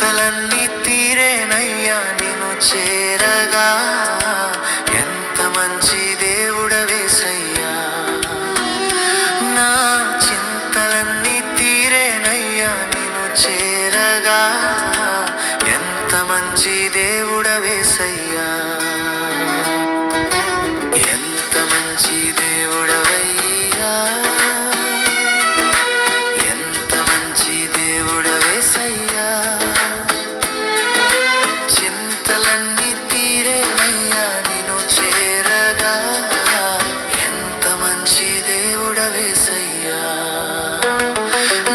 చింతలన్నీ తీరేనయ్యా నిన్ను చేరగా. ఎంత మంచి దేవుడవేసయ్యా. నా చింతలన్నీ తీరేనయ్యా నిన్ను చేరగా. ఎంత మంచి దేవుడవేసయ్యా. ఎంత మంచి దేవుడవయ్యా. ఎంత మంచి దేవుడవేసయ్యా. చింతలన్నీ తీరేనయ్యా నిన్ను చేరగా. ఎంత మంచి దేవుడవేసయ్యా.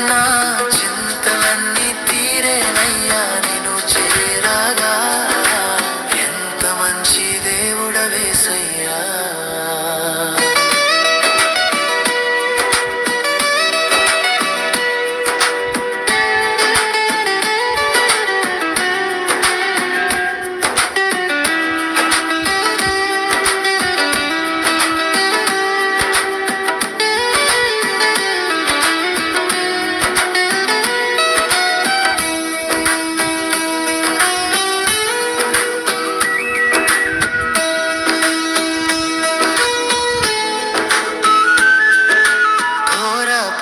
నా చింతలన్నీ తీరేనయ్యా నిన్ను చేరగా. ఎంత మంచి దేవుడవేసయ్యా.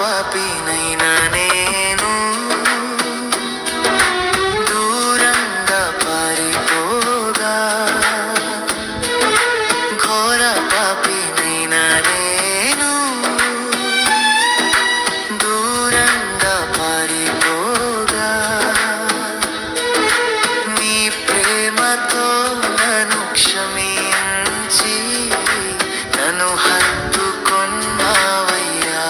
పాపినైనా నేను దూరంగా పారిపోగా. ఘోర పాపినైనా నేను దూరంగా పారిపోగా. నీ ప్రేమతో నన్ను క్షమించి నన్ను హత్తుకొన్నావయ్యా.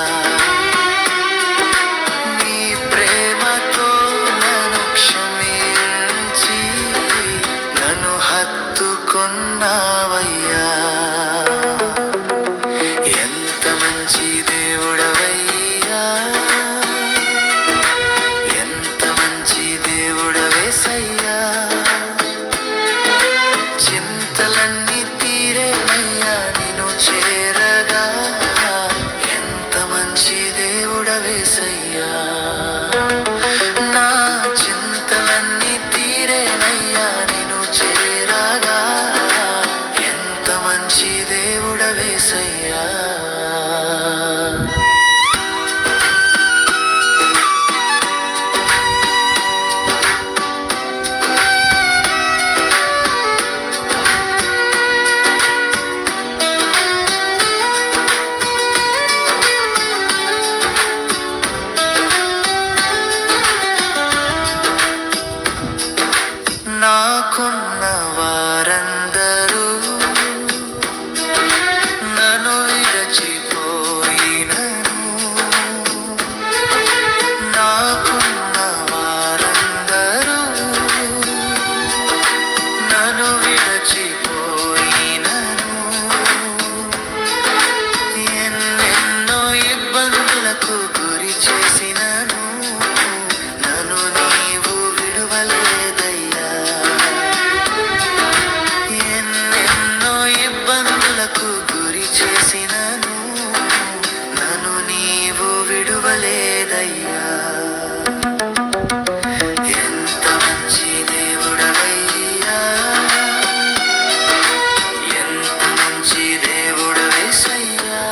హత్తుకొన్నావయ్యా. ఎంత మంచి దేవుడవయ్యా. ఎంత మంచి దేవుడవేసయ్యా. చింతలన్నీ తీరేనయ్యా నిన్ను చేరగా. ఎంత మంచి దేవుడవేసయ్యా. నా చింతలన్నీ తీరేనయ్యా నిన్ను చేరగా. ఎంత మంచి దేవుడవేసయ్యా. నాకున్న వారందరూ నన్ను విడిచిపోయినను. నాకున్న వారందరూ నన్ను విడిచిపోయినను. ఎన్నెన్నో ఇబ్బందులకు గురి చేసినను. నన్ను నీవు విడువలేదయ్యా. ఎన్నెన్నో ఇబ్బందులకు గురి చేసినను. నన్ను నీవు విడువలేదయ్యా. ఎంత మంచి దేవుడవయ్యా. ఎంత మంచి దేవుడవేసయ్యా.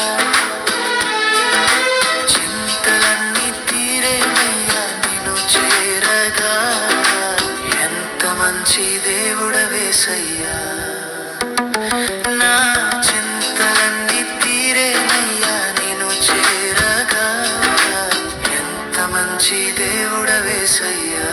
చింతలన్నీ తీరేనయ్యా నిన్ను చేరగా. ఎంత మంచి దేవుడవేసయ్యా. నా చింతలన్నీ తీరేనయ్యా నిన్ను చేరగా. ఎంత మంచి దేవుడవేసయ్యా.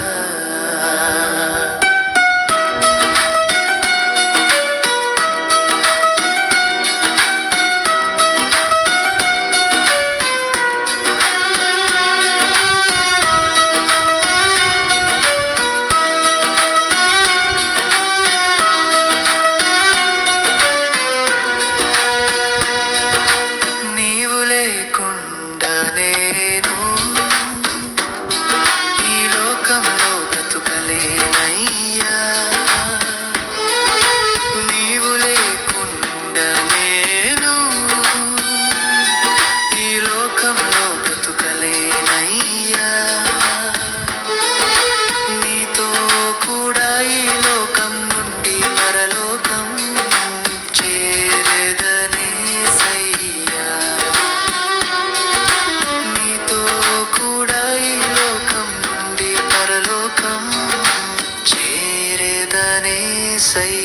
సయ్యా